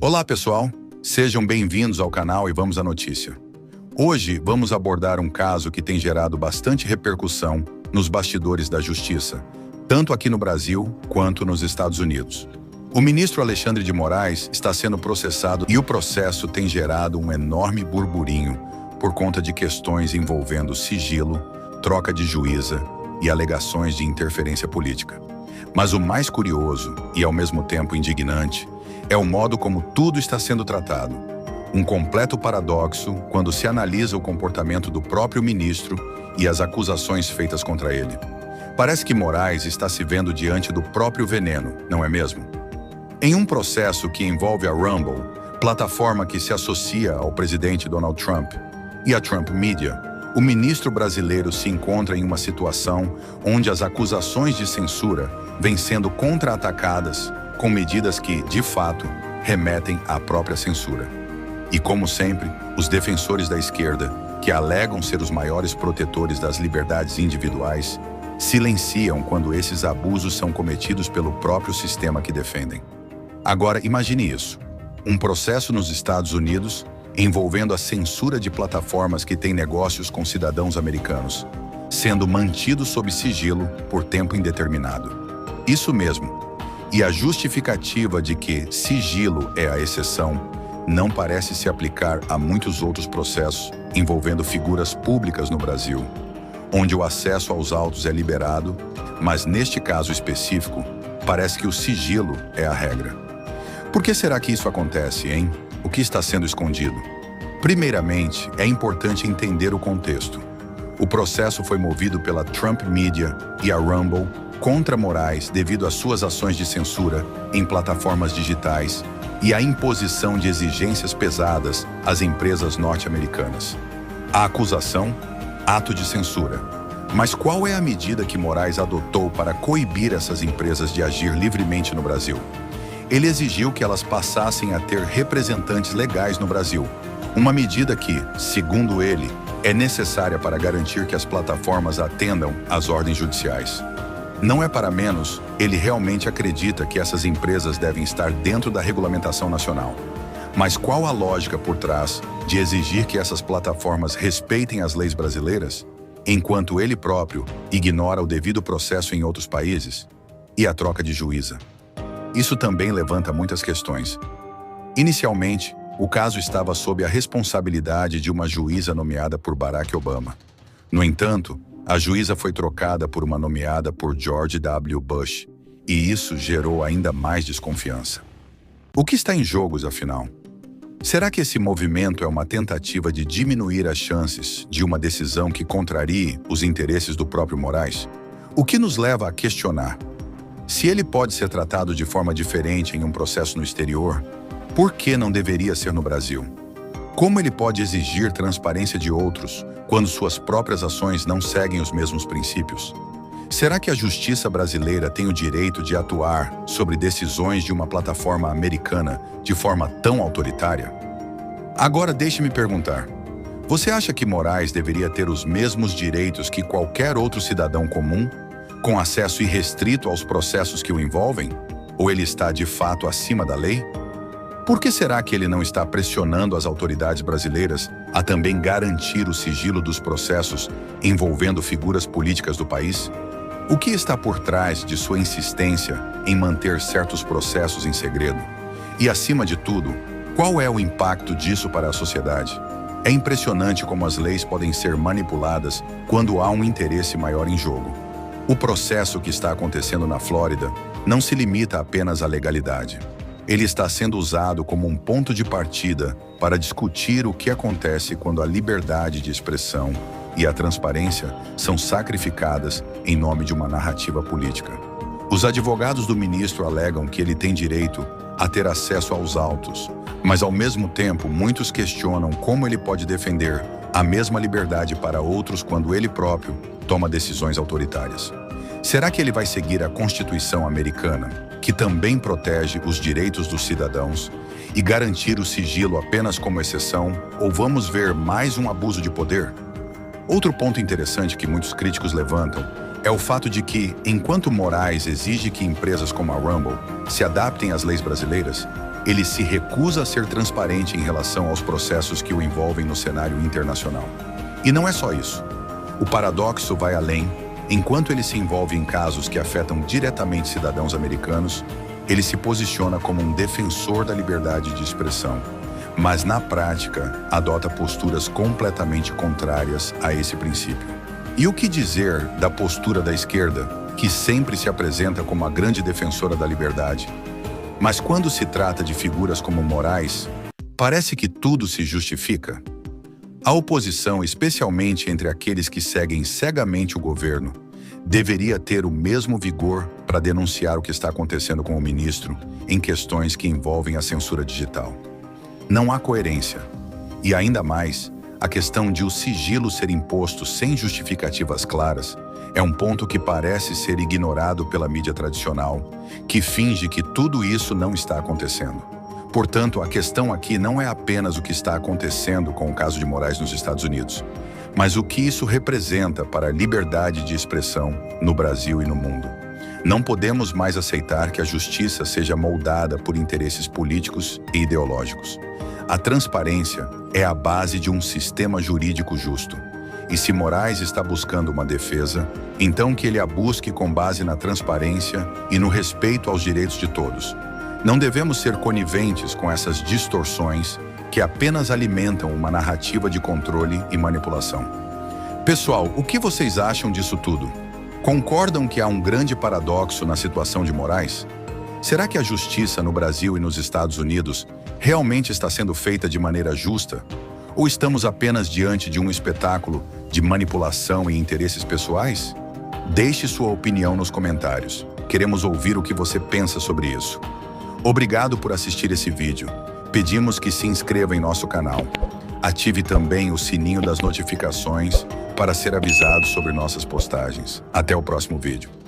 Olá, pessoal! Sejam bem-vindos ao canal e vamos à notícia. Hoje vamos abordar um caso que tem gerado bastante repercussão nos bastidores da justiça, tanto aqui no Brasil quanto nos Estados Unidos. O ministro Alexandre de Moraes está sendo processado e o processo tem gerado um enorme burburinho por conta de questões envolvendo sigilo, troca de juíza e alegações de interferência política. Mas o mais curioso e ao mesmo tempo indignante é o modo como tudo está sendo tratado. Um completo paradoxo quando se analisa o comportamento do próprio ministro e as acusações feitas contra ele. Parece que Moraes está se vendo diante do próprio veneno, não é mesmo? Em um processo que envolve a Rumble, plataforma que se associa ao presidente Donald Trump, e a Trump Media, o ministro brasileiro se encontra em uma situação onde as acusações de censura vêm sendo contra-atacadas com medidas que, de fato, remetem à própria censura. E, como sempre, os defensores da esquerda, que alegam ser os maiores protetores das liberdades individuais, silenciam quando esses abusos são cometidos pelo próprio sistema que defendem. Agora, imagine isso. Um processo nos Estados Unidos envolvendo a censura de plataformas que têm negócios com cidadãos americanos, sendo mantido sob sigilo por tempo indeterminado. Isso mesmo. E a justificativa de que sigilo é a exceção não parece se aplicar a muitos outros processos envolvendo figuras públicas no Brasil, onde o acesso aos autos é liberado, mas neste caso específico, parece que o sigilo é a regra. Por que será que isso acontece, hein? O que está sendo escondido? Primeiramente, é importante entender o contexto. O processo foi movido pela Trump Media e a Rumble contra Moraes devido às suas ações de censura em plataformas digitais e à imposição de exigências pesadas às empresas norte-americanas. A acusação? Ato de censura. Mas qual é a medida que Moraes adotou para coibir essas empresas de agir livremente no Brasil? Ele exigiu que elas passassem a ter representantes legais no Brasil, uma medida que, segundo ele, é necessária para garantir que as plataformas atendam às ordens judiciais. Não é para menos, ele realmente acredita que essas empresas devem estar dentro da regulamentação nacional. Mas qual a lógica por trás de exigir que essas plataformas respeitem as leis brasileiras, enquanto ele próprio ignora o devido processo em outros países? E a troca de juíza? Isso também levanta muitas questões. Inicialmente, o caso estava sob a responsabilidade de uma juíza nomeada por Barack Obama. No entanto, a juíza foi trocada por uma nomeada por George W. Bush, e isso gerou ainda mais desconfiança. O que está em jogo, afinal? Será que esse movimento é uma tentativa de diminuir as chances de uma decisão que contrarie os interesses do próprio Moraes? O que nos leva a questionar: se ele pode ser tratado de forma diferente em um processo no exterior, por que não deveria ser no Brasil? Como ele pode exigir transparência de outros quando suas próprias ações não seguem os mesmos princípios? Será que a justiça brasileira tem o direito de atuar sobre decisões de uma plataforma americana de forma tão autoritária? Agora deixe-me perguntar, você acha que Moraes deveria ter os mesmos direitos que qualquer outro cidadão comum, com acesso irrestrito aos processos que o envolvem? Ou ele está de fato acima da lei? Por que será que ele não está pressionando as autoridades brasileiras a também garantir o sigilo dos processos envolvendo figuras políticas do país? O que está por trás de sua insistência em manter certos processos em segredo? E, acima de tudo, qual é o impacto disso para a sociedade? É impressionante como as leis podem ser manipuladas quando há um interesse maior em jogo. O processo que está acontecendo na Flórida não se limita apenas à legalidade. Ele está sendo usado como um ponto de partida para discutir o que acontece quando a liberdade de expressão e a transparência são sacrificadas em nome de uma narrativa política. Os advogados do ministro alegam que ele tem direito a ter acesso aos autos, mas ao mesmo tempo muitos questionam como ele pode defender a mesma liberdade para outros quando ele próprio toma decisões autoritárias. Será que ele vai seguir a Constituição americana, que também protege os direitos dos cidadãos, e garantir o sigilo apenas como exceção, ou vamos ver mais um abuso de poder? Outro ponto interessante que muitos críticos levantam é o fato de que, enquanto Moraes exige que empresas como a Rumble se adaptem às leis brasileiras, ele se recusa a ser transparente em relação aos processos que o envolvem no cenário internacional. E não é só isso. O paradoxo vai além. Enquanto ele se envolve em casos que afetam diretamente cidadãos americanos, ele se posiciona como um defensor da liberdade de expressão, mas na prática adota posturas completamente contrárias a esse princípio. E o que dizer da postura da esquerda, que sempre se apresenta como a grande defensora da liberdade? Mas quando se trata de figuras como Moraes, parece que tudo se justifica. A oposição, especialmente entre aqueles que seguem cegamente o governo, deveria ter o mesmo vigor para denunciar o que está acontecendo com o ministro em questões que envolvem a censura digital. Não há coerência. E ainda mais, a questão de o sigilo ser imposto sem justificativas claras é um ponto que parece ser ignorado pela mídia tradicional, que finge que tudo isso não está acontecendo. Portanto, a questão aqui não é apenas o que está acontecendo com o caso de Moraes nos Estados Unidos, mas o que isso representa para a liberdade de expressão no Brasil e no mundo. Não podemos mais aceitar que a justiça seja moldada por interesses políticos e ideológicos. A transparência é a base de um sistema jurídico justo. E se Moraes está buscando uma defesa, então que ele a busque com base na transparência e no respeito aos direitos de todos. Não devemos ser coniventes com essas distorções que apenas alimentam uma narrativa de controle e manipulação. Pessoal, o que vocês acham disso tudo? Concordam que há um grande paradoxo na situação de Moraes? Será que a justiça no Brasil e nos Estados Unidos realmente está sendo feita de maneira justa? Ou estamos apenas diante de um espetáculo de manipulação e interesses pessoais? Deixe sua opinião nos comentários. Queremos ouvir o que você pensa sobre isso. Obrigado por assistir esse vídeo. Pedimos que se inscreva em nosso canal. Ative também o sininho das notificações para ser avisado sobre nossas postagens. Até o próximo vídeo.